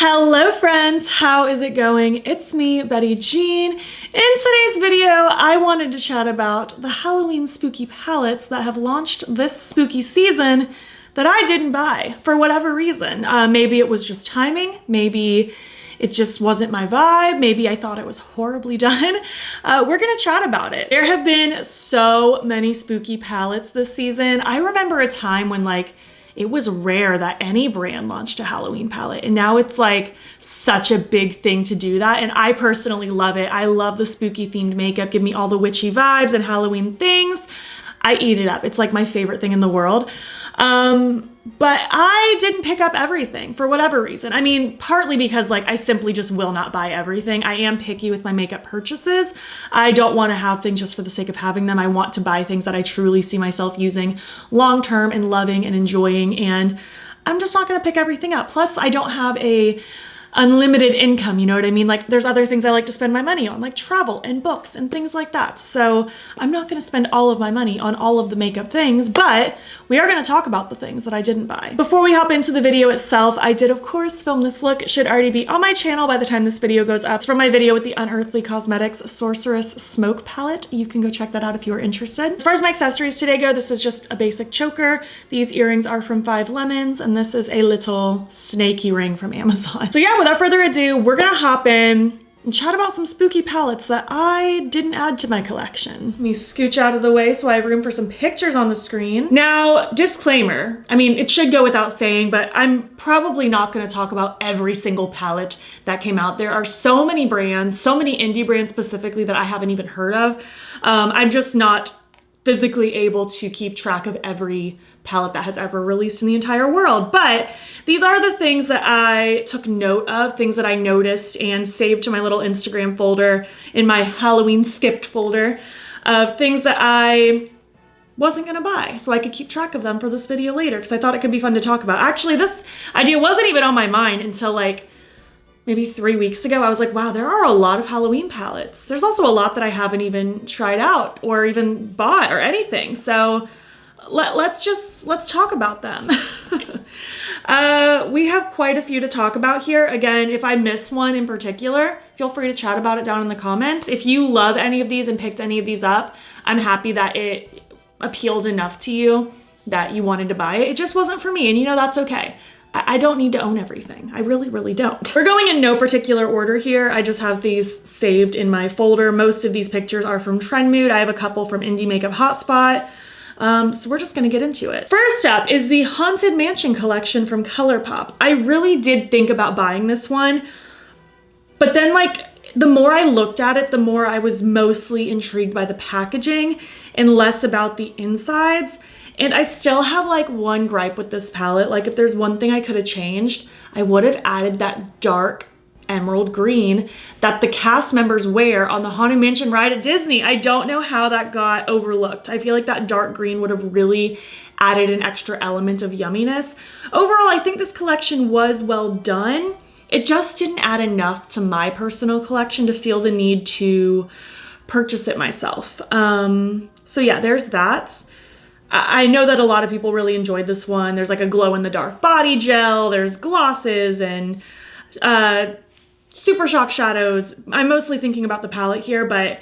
Hello friends, how is it going? It's me, Betty Jean. In today's video, I wanted to chat about the Halloween spooky palettes that have launched this spooky season that I didn't buy for whatever reason. Maybe it was just timing, maybe it just wasn't my vibe, maybe I thought it was horribly done. We're gonna chat about it. There have been so many spooky palettes this season. I remember a time when it was rare that any brand launched a Halloween palette, and now it's like such a big thing to do that, and I personally love it. I love the spooky themed makeup. Give me all the witchy vibes and Halloween things. I eat it up. It's like my favorite thing in the world. But I didn't pick up everything for whatever reason. I mean, partly because I simply just will not buy everything. I am picky with my makeup purchases. I don't want to have things just for the sake of having them. I want to buy things that I truly see myself using long-term and loving and enjoying. And I'm just not going to pick everything up. Plus, I don't have a unlimited income, you know what I mean? There's other things I like to spend my money on, like travel and books and things like that. So I'm not gonna spend all of my money on all of the makeup things, but we are gonna talk about the things that I didn't buy. Before we hop into the video itself, I did of course film this look. It should already be on my channel by the time this video goes up. It's from my video with the Unearthly Cosmetics Sorceress Smoke Palette. You can go check that out if you are interested. As far as my accessories today go, this is just a basic choker. These earrings are from 5 Lemons, and this is a little snaky ring from Amazon. So yeah, without further ado, we're gonna hop in and chat about some spooky palettes that I didn't add to my collection. Let me scooch out of the way so I have room for some pictures on the screen. Now, disclaimer, I mean, it should go without saying, but I'm probably not gonna talk about every single palette that came out. There are so many brands, so many indie brands specifically that I haven't even heard of. I'm just not physically able to keep track of every palette that has ever released in the entire world. But these are the things that I took note of, things that I noticed and saved to my little Instagram folder in my Halloween skipped folder of things that I wasn't gonna buy, so I could keep track of them for this video later because I thought it could be fun to talk about. Actually, this idea wasn't even on my mind until maybe 3 weeks ago. I was like, wow, there are a lot of Halloween palettes. There's also a lot that I haven't even tried out or even bought or anything. So let's talk about them. We have quite a few to talk about here. Again, if I miss one in particular, feel free to chat about it down in the comments. If you love any of these and picked any of these up, I'm happy that it appealed enough to you that you wanted to buy it. It just wasn't for me, and that's okay. I don't need to own everything. I really, really don't. We're going in no particular order here. I just have these saved in my folder. Most of these pictures are from Trend Mood. I have a couple from Indie Makeup Hotspot. So we're just gonna get into it. First up is the Haunted Mansion collection from ColourPop. I really did think about buying this one, but then the more I looked at it, the more I was mostly intrigued by the packaging and less about the insides. And I still have one gripe with this palette. If there's one thing I could have changed, I would have added that dark emerald green that the cast members wear on the Haunted Mansion ride at Disney. I don't know how that got overlooked. I feel like that dark green would have really added an extra element of yumminess. Overall, I think this collection was well done. It just didn't add enough to my personal collection to feel the need to purchase it myself. So yeah, there's that. I know that a lot of people really enjoyed this one. There's a glow-in-the-dark body gel, there's glosses and super shock shadows. I'm mostly thinking about the palette here, but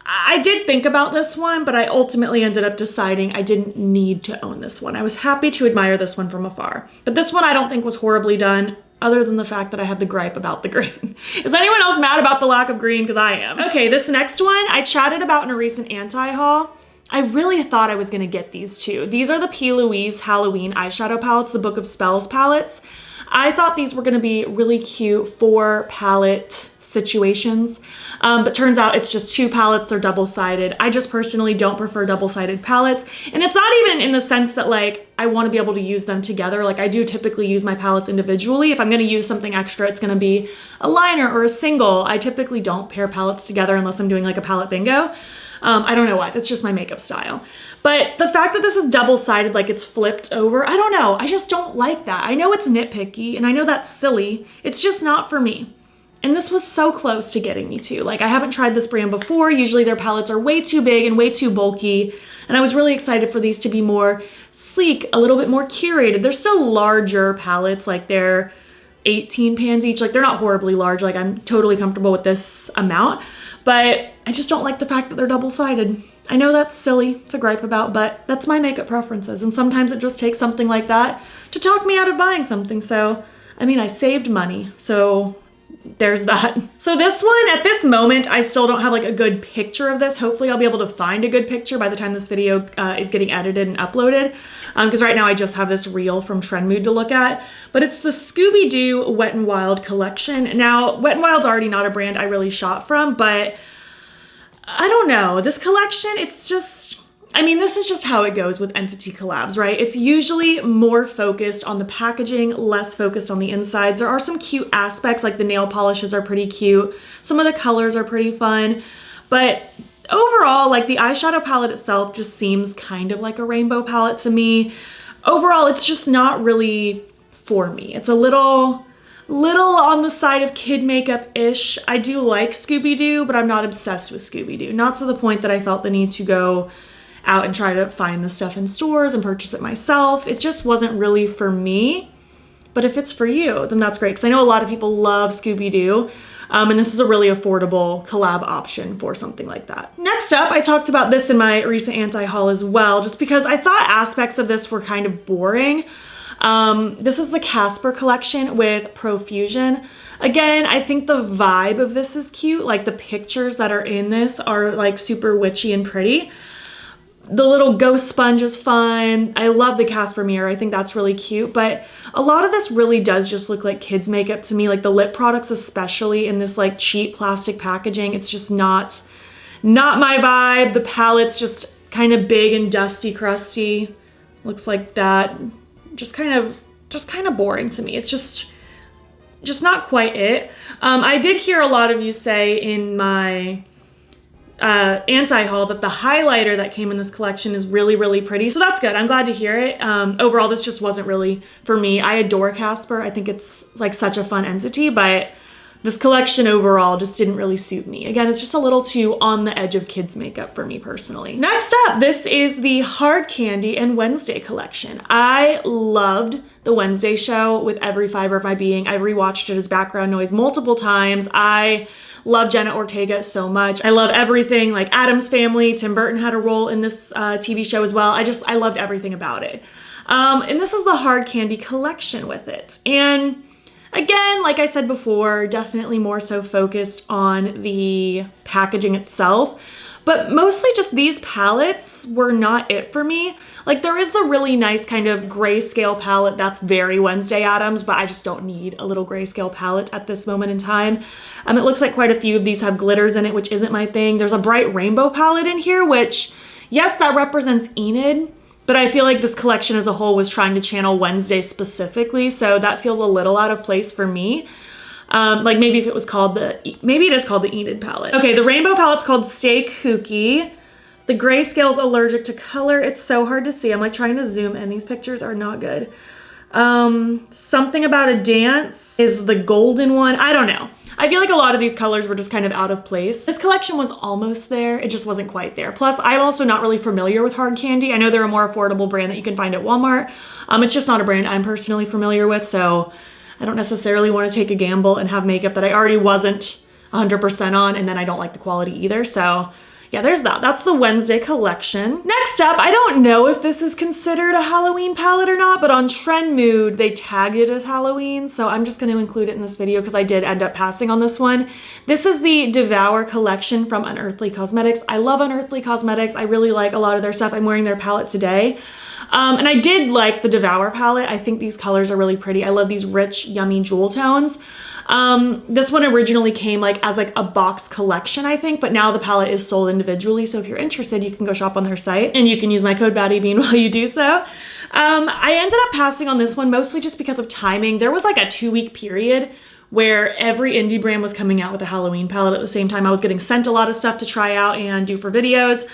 I did think about this one, but I ultimately ended up deciding I didn't need to own this one. I was happy to admire this one from afar. But this one I don't think was horribly done, other than the fact that I have the gripe about the green. Is anyone else mad about the lack of green? Because I am. Okay, this next one I chatted about in a recent anti-haul. I really thought I was gonna get these two. These are the P. Louise Halloween eyeshadow palettes, the Book of Spells palettes. I thought these were gonna be really cute for palette situations, but turns out it's just 2 palettes, they're double-sided. I just personally don't prefer double-sided palettes, and it's not even in the sense that I wanna be able to use them together. I do typically use my palettes individually. If I'm gonna use something extra, it's gonna be a liner or a single. I typically don't pair palettes together unless I'm doing a palette bingo. I don't know why, that's just my makeup style. But the fact that this is double-sided, it's flipped over, I don't know, I just don't like that. I know it's nitpicky, and I know that's silly, it's just not for me. And this was so close to getting me to. I haven't tried this brand before, usually their palettes are way too big and way too bulky, and I was really excited for these to be more sleek, a little bit more curated. They're still larger palettes, they're 18 pans each. Like they're not horribly large. Like I'm totally comfortable with this amount, but I just don't like the fact that they're double-sided. I know that's silly to gripe about, but that's my makeup preferences. And sometimes it just takes something like that to talk me out of buying something. So, I mean, I saved money. So there's that. So this one, at this moment, I still don't have like a good picture of this. Hopefully I'll be able to find a good picture by the time this video is getting edited and uploaded. Because right now I just have this reel from Trend Mood to look at. But it's the Scooby-Doo Wet n Wild collection. Now, Wet n Wild's already not a brand I really shop from, but I don't know. This collection, it's just, I mean, this is just how it goes with entity collabs, right? It's usually more focused on the packaging, less focused on the insides. There are some cute aspects, like the nail polishes are pretty cute. Some of the colors are pretty fun. But overall, like the eyeshadow palette itself just seems kind of like a rainbow palette to me. Overall, it's just not really for me. It's a little on the side of kid makeup-ish. I do like Scooby-Doo, but I'm not obsessed with Scooby-Doo. Not to the point that I felt the need to go out and try to find the stuff in stores and purchase it myself. It just wasn't really for me. But if it's for you, then that's great. Because I know a lot of people love Scooby-Doo. And this is a really affordable collab option for something like that. Next up, I talked about this in my recent anti-haul as well, just because I thought aspects of this were kind of boring. This is the Casper collection with Profusion. Again, I think the vibe of this is cute. Like the pictures that are in this are like super witchy and pretty. The little ghost sponge is fun. I love the Casper mirror. I think that's really cute, but a lot of this really does just look like kids makeup to me. Like the lip products, especially in this like cheap plastic packaging, it's just not my vibe. The palette's just kind of big and dusty, crusty. Looks like that. Just kind of boring to me. It's just not quite it. I did hear a lot of you say in my anti-haul that the highlighter that came in this collection is really, really pretty. So that's good. I'm glad to hear it. Overall, this just wasn't really for me. I adore Casper. I think it's like such a fun entity, but this collection overall just didn't really suit me. Again, it's just a little too on the edge of kids makeup for me personally. Next up, this is the Hard Candy and Wednesday collection. I loved the Wednesday show with every fiber of my being. I rewatched it as background noise multiple times. I love Jenna Ortega so much. I love everything, like Addams Family. Tim Burton had a role in this TV show as well. I loved everything about it. And this is the Hard Candy collection with it. And again, like I said before, definitely more so focused on the packaging itself, but mostly just these palettes were not it for me. Like there is the really nice kind of grayscale palette that's very Wednesday Addams, but I just don't need a little grayscale palette at this moment in time. It looks like quite a few of these have glitters in it, which isn't my thing. There's a bright rainbow palette in here, which yes, that represents Enid, but I feel like this collection as a whole was trying to channel Wednesday specifically, so that feels a little out of place for me. Like maybe if it was called maybe it is called the Enid palette. Okay, the rainbow palette's called Stay Kooky. The grayscale's Allergic to Color. It's so hard to see. I'm like trying to zoom in. These pictures are not good. Something About a Dance is the golden one. I don't know. I feel like a lot of these colors were just kind of out of place. This collection was almost there. It just wasn't quite there. Plus, I'm also not really familiar with Hard Candy. I know they're a more affordable brand that you can find at Walmart. It's just not a brand I'm personally familiar with, so I don't necessarily want to take a gamble and have makeup that I already wasn't 100% on, and then I don't like the quality either. So yeah, there's that. That's the Wednesday collection. Next up, I don't know if this is considered a Halloween palette or not, but on Trend Mood, they tagged it as Halloween, so I'm just going to include it in this video because I did end up passing on this one. This is the Devour collection from Unearthly Cosmetics. I love Unearthly Cosmetics. I really like a lot of their stuff. I'm wearing their palette today. And I did like the Devour palette. I think these colors are really pretty. I love these rich, yummy jewel tones. This one originally came like as like a box collection, I think, but now the palette is sold individually. So if you're interested, you can go shop on their site and you can use my code BATTYBEAN while you do so. I ended up passing on this one mostly just because of timing. There was like a 2-week period where every indie brand was coming out with a Halloween palette at the same time. I was getting sent a lot of stuff to try out and do for videos.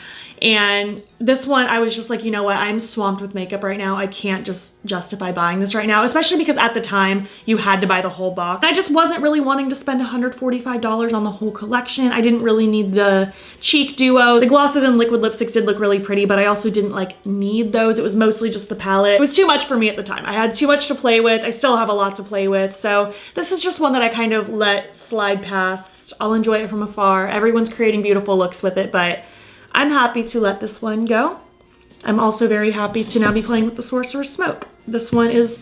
And this one, I was just like, you know what? I'm swamped with makeup right now. I can't just justify buying this right now, especially because at the time you had to buy the whole box. I just wasn't really wanting to spend $145 on the whole collection. I didn't really need the cheek duo. The glosses and liquid lipsticks did look really pretty, but I also didn't like need those. It was mostly just the palette. It was too much for me at the time. I had too much to play with. I still have a lot to play with. So this is just one that I kind of let slide past. I'll enjoy it from afar. Everyone's creating beautiful looks with it, but I'm happy to let this one go. I'm also very happy to now be playing with the Sorcerer's Smoke. This one is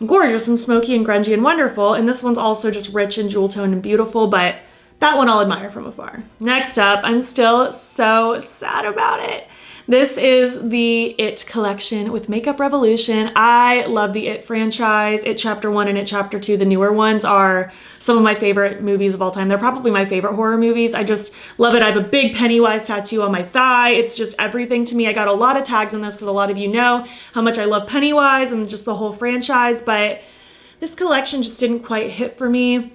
gorgeous and smoky and grungy and wonderful, and this one's also just rich and jewel toned and beautiful, but that one I'll admire from afar. Next up, I'm still so sad about it. This is the It collection with Makeup Revolution. I love the It franchise. It Chapter 1 and It Chapter 2, the newer ones, are some of my favorite movies of all time. They're probably my favorite horror movies. I just love it. I have a big Pennywise tattoo on my thigh. It's just everything to me. I got a lot of tags on this because a lot of you know how much I love Pennywise and just the whole franchise, but this collection just didn't quite hit for me.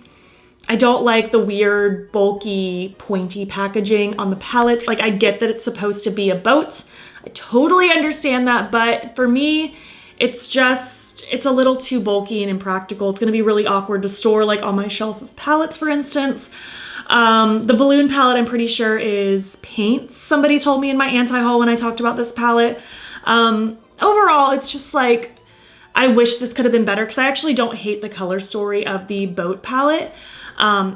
I don't like the weird, bulky, pointy packaging on the palette. Like, I get that it's supposed to be a boat. I totally understand that, but for me, it's a little too bulky and impractical. It's gonna be really awkward to store like on my shelf of palettes, for instance. The balloon palette, I'm pretty sure, is paints. Somebody told me in my anti-haul when I talked about this palette. Overall, it's just like, I wish this could have been better because I actually don't hate the color story of the boat palette.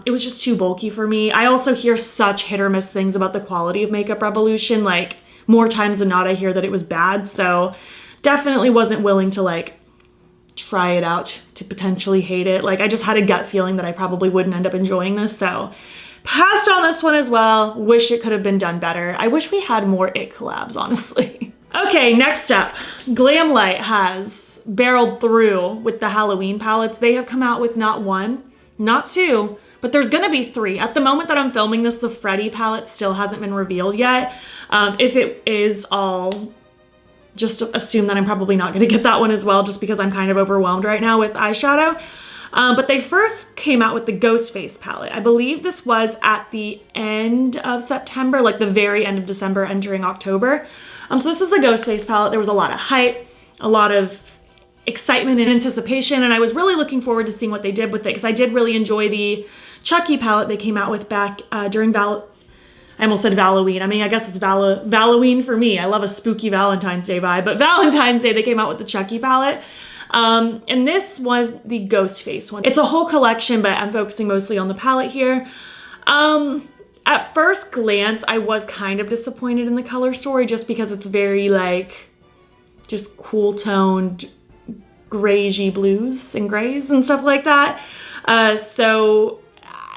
It was just too bulky for me. I also hear such hit or miss things about the quality of Makeup Revolution. Like, more times than not, I hear that it was bad. So definitely wasn't willing to like try it out to potentially hate it. Like, I just had a gut feeling that I probably wouldn't end up enjoying this. So passed on this one as well. Wish it could have been done better. I wish we had more It collabs, honestly. Okay, next up, Glamlight has barreled through with the Halloween palettes. They have come out with not one, not two, but there's gonna be three. At the moment that I'm filming this, the Freddy palette still hasn't been revealed yet. If it is, I'll just assume that I'm probably not gonna get that one as well, just because I'm kind of overwhelmed right now with eyeshadow. But they first came out with the Ghostface palette. I believe this was at the end of September, like the very end of December, entering October. So this is the Ghostface palette. There was a lot of hype, a lot of excitement and anticipation, and I was really looking forward to seeing what they did with it because I did really enjoy the Chucky palette they came out with back during I almost said Halloween. I mean, I guess it's Halloween for me. I love a spooky Valentine's Day vibe, but Valentine's Day they came out with the Chucky palette. And this was the Ghostface one. It's a whole collection, but I'm focusing mostly on the palette here. At first glance, I was kind of disappointed in the color story just because it's very like just cool toned grayish blues and grays and stuff like that. So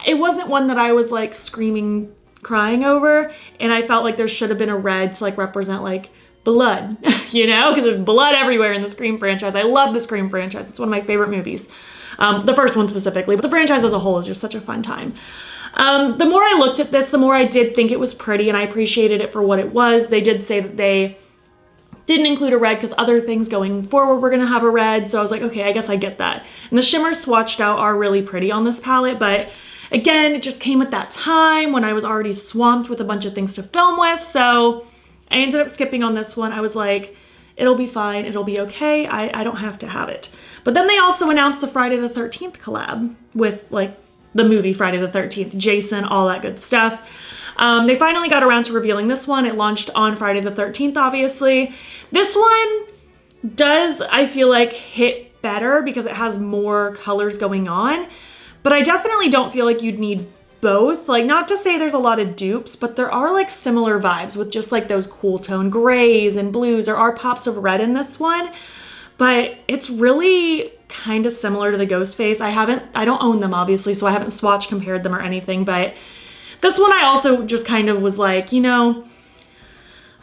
it wasn't one that I was like screaming, crying over, and I felt like there should have been a red to like represent like blood, you know, because there's blood everywhere in the Scream franchise. I love the Scream franchise. It's one of my favorite movies. The first one specifically, but the franchise as a whole is just such a fun time. The more I looked at this, the more I did think it was pretty, and I appreciated it for what it was. They did say that they didn't include a red because other things going forward were gonna have a red, so I was like, okay, I guess I get that. And the shimmers swatched out are really pretty on this palette, but again, it just came at that time when I was already swamped with a bunch of things to film with, so I ended up skipping on this one. I was like, it'll be fine, it'll be okay, I don't have to have it. But then they also announced the Friday the 13th collab with like the movie Friday the 13th, Jason, all that good stuff. They finally got around to revealing this one. It launched on Friday the 13th, obviously. This one does, I feel like, hit better because it has more colors going on, but I definitely don't feel like you'd need both. Like, not to say there's a lot of dupes, but there are like similar vibes with just like those cool tone grays and blues. There are pops of red in this one, but it's really kind of similar to the Ghostface. I don't own them obviously, so I haven't swatch compared them or anything, but this one I also just kind of was like, you know,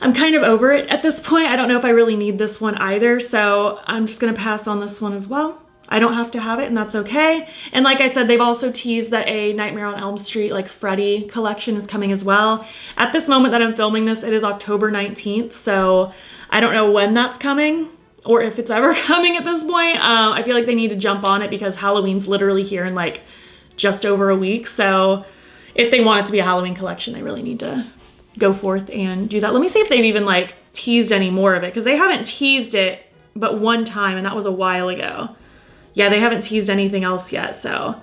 I'm kind of over it at this point. I don't know if I really need this one either, so I'm just gonna pass on this one as well. I don't have to have it, and that's okay. And like I said, they've also teased that a Nightmare on Elm Street like Freddy collection is coming as well. At this moment that I'm filming this, it is October 19th, so I don't know when that's coming or if it's ever coming at this point. I feel like they need to jump on it because Halloween's literally here in like just over a week, so if they want it to be a Halloween collection, they really need to go forth and do that. Let me see if they've even like teased any more of it, because they haven't teased it but one time, and that was a while ago. Yeah, they haven't teased anything else yet, so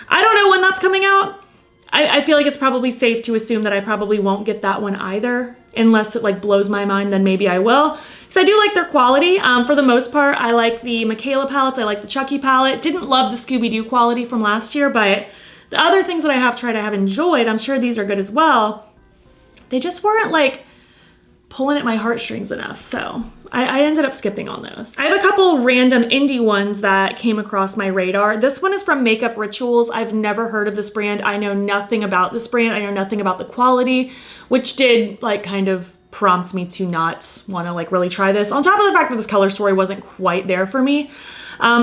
I don't know when that's coming out. I feel like it's probably safe to assume that I probably won't get that one either, unless it like blows my mind, then maybe I will. Because I do like their quality. For the most part, I like the Michaela palettes, I like the Chucky palette. Didn't love the Scooby-Doo quality from last year, but the other things that I have tried I have enjoyed. I'm sure these are good as well. They just weren't like pulling at my heartstrings enough, so I ended up skipping on those. I have a couple random indie ones that came across my radar. This one is from Makeup Rituals. I've never heard of this brand. I know nothing about this brand. I know nothing about the quality, which did like kind of prompt me to not want to like really try this. On top of the fact that this color story wasn't quite there for me.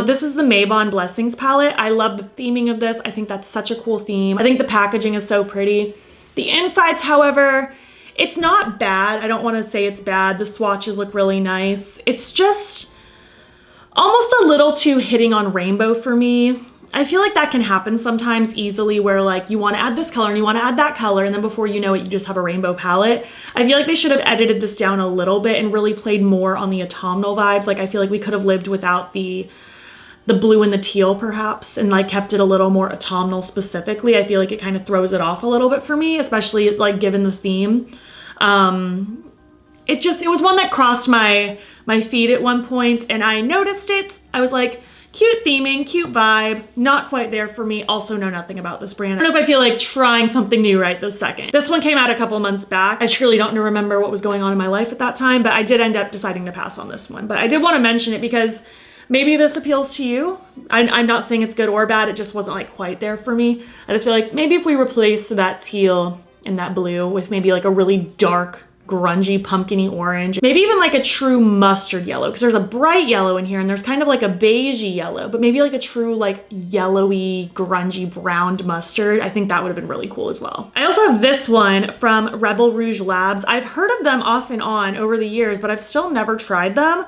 This is the Mabon Blessings palette. I love the theming of this. I think that's such a cool theme. I think the packaging is so pretty. The insides, however, it's not bad. I don't want to say it's bad. The swatches look really nice. It's just almost a little too hitting on rainbow for me. I feel like that can happen sometimes easily, where like you want to add this color and you want to add that color, and then before you know it, you just have a rainbow palette. I feel like they should have edited this down a little bit and really played more on the autumnal vibes. Like I feel like we could have lived without the blue and the teal perhaps, and like kept it a little more autumnal specifically. I feel like it kind of throws it off a little bit for me, especially like given the theme. It was one that crossed my feed at one point, and I noticed it. I was like, cute theming, cute vibe, not quite there for me. Also know nothing about this brand. I don't know if I feel like trying something new right this second. This one came out a couple months back. I truly don't remember what was going on in my life at that time, but I did end up deciding to pass on this one. But I did want to mention it because maybe this appeals to you. I'm not saying it's good or bad. It just wasn't like quite there for me. I just feel like maybe if we replace that teal and that blue with maybe like a really dark, grungy, pumpkin-y orange, maybe even like a true mustard yellow, because there's a bright yellow in here and there's kind of like a beigey yellow, but maybe like a true like yellowy, grungy, browned mustard. I think that would have been really cool as well. I also have this one from Rebel Rouge Labs. I've heard of them off and on over the years, but I've still never tried them.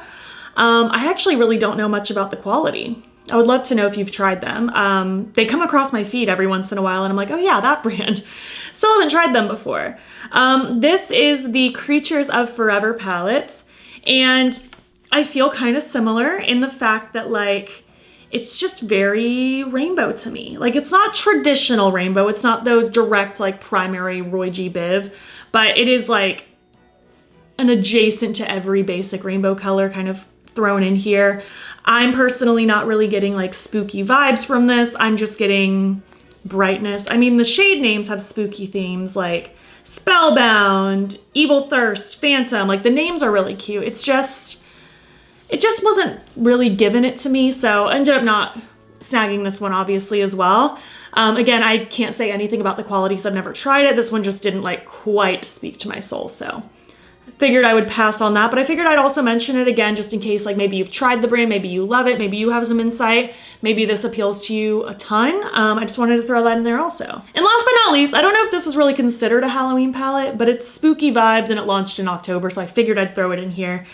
I actually really don't know much about the quality. I would love to know if you've tried them. They come across my feed every once in a while and I'm like, oh yeah, that brand. Still haven't tried them before. This is the Creatures of Forever palette, and I feel kind of similar in the fact that like, it's just very rainbow to me. Like it's not traditional rainbow. It's not those direct like primary Roy G. Biv, but it is like an adjacent to every basic rainbow color kind of thrown in here. I'm personally not really getting like spooky vibes from this. I'm just getting brightness. I mean, the shade names have spooky themes like Spellbound, Evil Thirst, Phantom. Like the names are really cute. It just wasn't really giving it to me. So I ended up not snagging this one obviously as well. Again, I can't say anything about the quality because I've never tried it. This one just didn't like quite speak to my soul. So figured I would pass on that, but I figured I'd also mention it again just in case like maybe you've tried the brand, maybe you love it, maybe you have some insight, maybe this appeals to you a ton. I just wanted to throw that in there also. And last but not least, I don't know if this is really considered a Halloween palette, but it's spooky vibes and it launched in October, so I figured I'd throw it in here.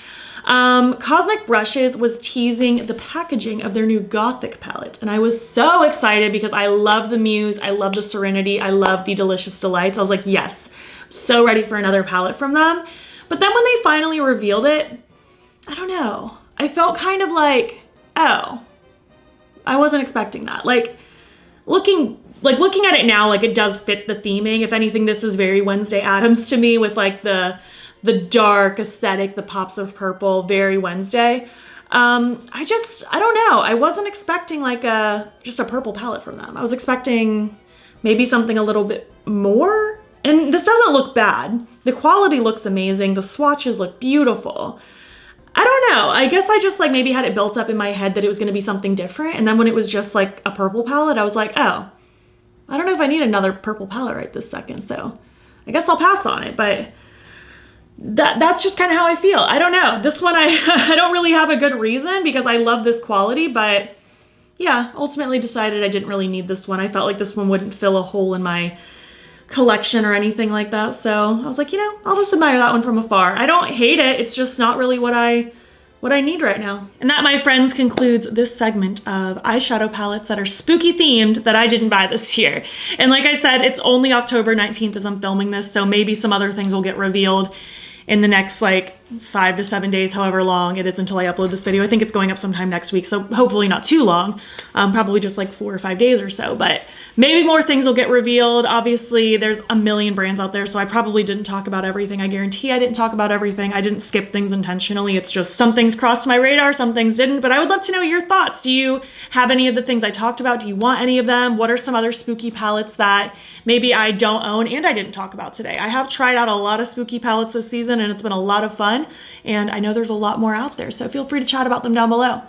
Cosmic Brushes was teasing the packaging of their new Gothic palette, and I was so excited because I love the Muse, I love the Serenity, I love the Delicious Delights. I was like, yes, I'm so ready for another palette from them. But then when they finally revealed it, I don't know. I felt kind of like, oh, I wasn't expecting that. Like looking at it now, like it does fit the theming. If anything, this is very Wednesday Addams to me with like the dark aesthetic, the pops of purple, very Wednesday. I don't know. I wasn't expecting like just a purple palette from them. I was expecting maybe something a little bit more. And this doesn't look bad. The quality looks amazing. The swatches look beautiful. I don't know. I guess I just like maybe had it built up in my head that it was going to be something different. And then when it was just like a purple palette, I was like, oh, I don't know if I need another purple palette right this second. So I guess I'll pass on it. But that's just kind of how I feel. I don't know. This one, I don't really have a good reason because I love this quality. But yeah, ultimately decided I didn't really need this one. I felt like this one wouldn't fill a hole in my collection or anything like that. So I was like, you know, I'll just admire that one from afar. I don't hate it. It's just not really what I what I need right now. And that, my friends, concludes this segment of eyeshadow palettes that are spooky themed that I didn't buy this year. And like I said, it's only October 19th as I'm filming this, so maybe some other things will get revealed in the next like 5 to 7 days, however long it is until I upload this video. I think it's going up sometime next week, so hopefully not too long, probably just like 4 or 5 days or so, but maybe more things will get revealed. Obviously, there's a million brands out there, so I probably didn't talk about everything. I guarantee I didn't talk about everything. I didn't skip things intentionally. It's just some things crossed my radar, some things didn't, but I would love to know your thoughts. Do you have any of the things I talked about? Do you want any of them? What are some other spooky palettes that maybe I don't own and I didn't talk about today? I have tried out a lot of spooky palettes this season and it's been a lot of fun, and I know there's a lot more out there, so feel free to chat about them down below.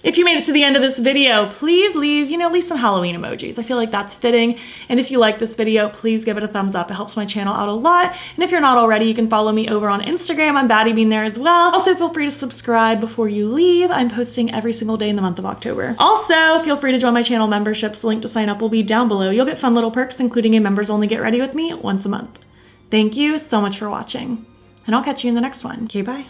If you made it to the end of this video, please leave some Halloween emojis. I feel like that's fitting. And if you like this video, please give it a thumbs up. It helps my channel out a lot. And if you're not already, you can follow me over on Instagram. I'm BATTYBEAN there as well. Also, feel free to subscribe before you leave. I'm posting every single day in the month of October. Also, feel free to join my channel memberships. The link to sign up will be down below. You'll get fun little perks, including a members only get ready with me once a month. Thank you so much for watching, and I'll catch you in the next one. Okay, bye.